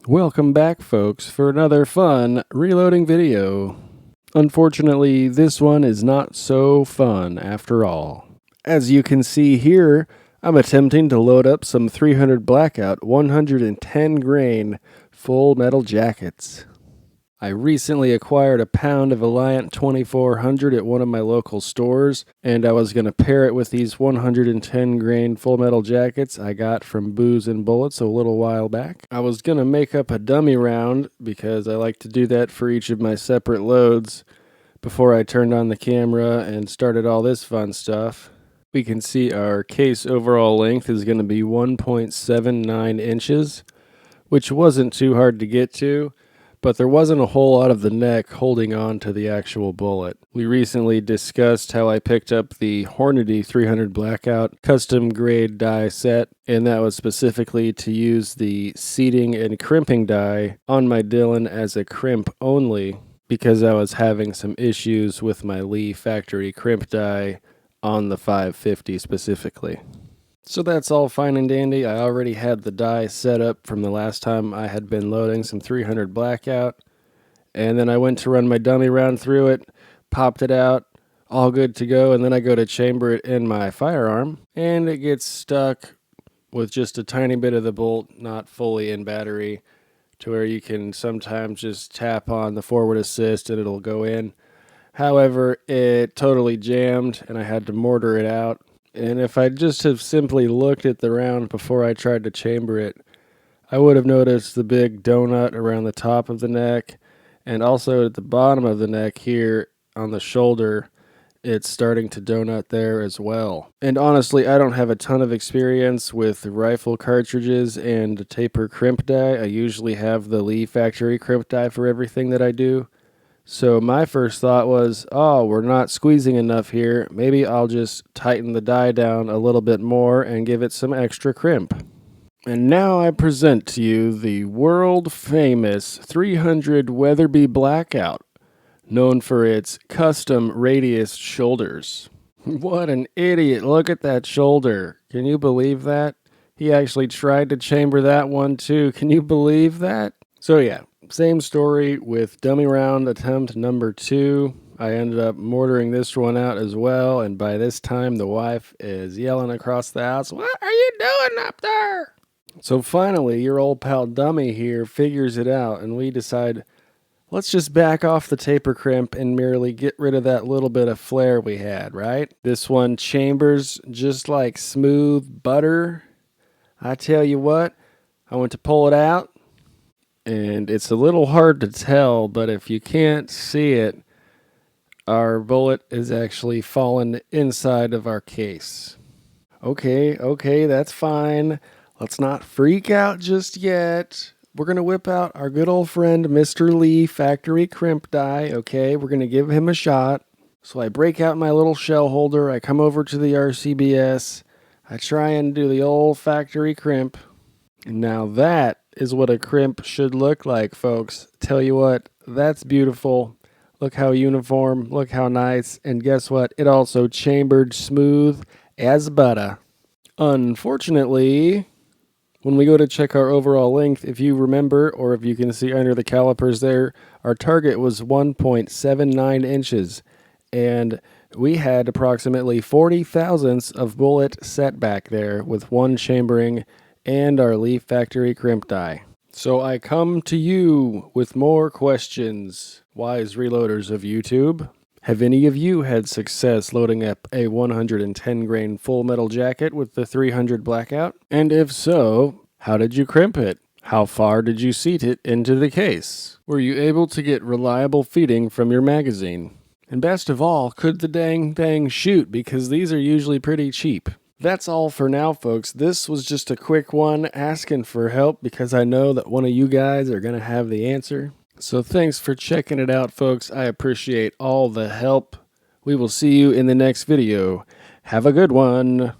Welcome back, folks, for another fun reloading video. Unfortunately, this one is not so fun after all. As you can see here, I'm attempting to load up some 300 Blackout 110 grain full metal jackets. I recently acquired a pound of Alliant 2400 at one of my local stores, and I was going to pair it with these 110 grain full metal jackets I got from Booze and Bullets a little while back. I was going to make up a dummy round because I like to do that for each of my separate loads before I turned on the camera and started all this fun stuff. We can see our case overall length is going to be 1.79 inches, which wasn't too hard to get to. But there wasn't a whole lot of the neck holding on to the actual bullet. We recently discussed how I picked up the Hornady 300 Blackout custom grade die set, and that was specifically to use the seating and crimping die on my Dillon as a crimp only, because I was having some issues with my Lee factory crimp die on the 550 specifically. So that's all fine and dandy. I already had the die set up from the last time I had been loading some 300 Blackout. And then I went to run my dummy round through it, popped it out, all good to go. And then I go to chamber it in my firearm, and it gets stuck with just a tiny bit of the bolt not fully in battery, to where you can sometimes just tap on the forward assist and it'll go in. However, it totally jammed and I had to mortar it out. And if I just have simply looked at the round before I tried to chamber it, I would have noticed the big donut around the top of the neck, and also at the bottom of the neck here on the shoulder, it's starting to donut there as well. And honestly, I don't have a ton of experience with rifle cartridges and the taper crimp die. I usually have the Lee factory crimp die for everything that I do. So my first thought was, oh, we're not squeezing enough here. Maybe I'll just tighten the die down a little bit more and give it some extra crimp. And now I present to you the world famous 300 Weatherby Blackout, known for its custom radius shoulders. What an idiot. Look at that shoulder. Can you believe that? He actually tried to chamber that one too. Can you believe that? So yeah. Same story with dummy round attempt number 2. I ended up mortaring this one out as well, and by this time the wife is yelling across the house, "What are you doing up there?" So finally, your old pal Dummy here figures it out, and we decide, let's just back off the taper crimp and merely get rid of that little bit of flare we had, right? This one chambers just like smooth butter. I tell you what, I went to pull it out, and it's a little hard to tell, but if you can't see it, our bullet is actually fallen inside of our case. Okay, that's fine. Let's not freak out just yet. We're going to whip out our good old friend, Mr. Lee factory crimp die, okay? We're going to give him a shot. So I break out my little shell holder. I come over to the RCBS. I try and do the old factory crimp. And now that is what a crimp should look like, folks. Tell you what, that's beautiful. Look how uniform, look how nice, and guess what? It also chambered smooth as butter. Unfortunately, when we go to check our overall length, if you remember, or if you can see under the calipers there, our target was 1.79 inches, and we had approximately 40 thousandths of bullet set back there with one chambering and our Lee factory crimp die. So I come to you with more questions, wise reloaders of YouTube. Have any of you had success loading up a 110 grain full metal jacket with the 300 Blackout? And if so, how did you crimp it? How far did you seat it into the case? Were you able to get reliable feeding from your magazine? And best of all, could the dang thing shoot? Because these are usually pretty cheap. That's all for now, folks. This was just a quick one asking for help because I know that one of you guys are going to have the answer. So thanks for checking it out, folks. I appreciate all the help. We will see you in the next video. Have a good one.